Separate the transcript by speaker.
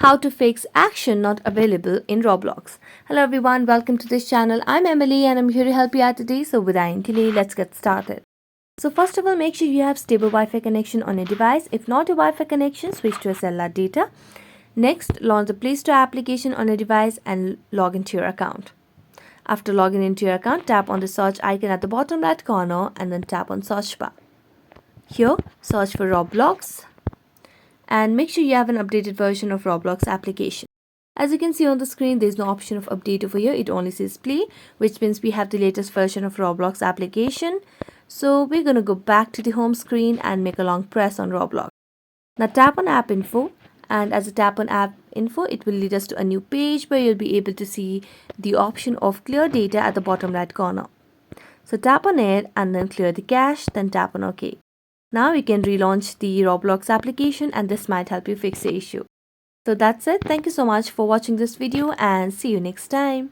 Speaker 1: How to fix action not available in Roblox. Hello everyone, welcome to this channel. I'm Emily and I'm here to help you out today. So without any delay, let's get started. So first of all, make sure you have stable Wi-Fi connection on your device. If not a Wi-Fi connection, switch to a cellular data. Next, launch the Play Store application on your device and log into your account. After logging into your account, tap on the search icon at the bottom right corner and then tap on search bar. Here, search for Roblox and make sure you have an updated version of Roblox application. As you can see on the screen, there is no option of update over here. It only says play, which means we have the latest version of Roblox application. So we're going to go back to the home screen and make a long press on Roblox. Now tap on app info, and as you tap on app info, it will lead us to a new page where you'll be able to see the option of clear data at the bottom right corner. So tap on it and then clear the cache, then tap on OK. Now we can relaunch the Roblox application and this might help you fix the issue. So that's it. Thank you so much for watching this video and see you next time.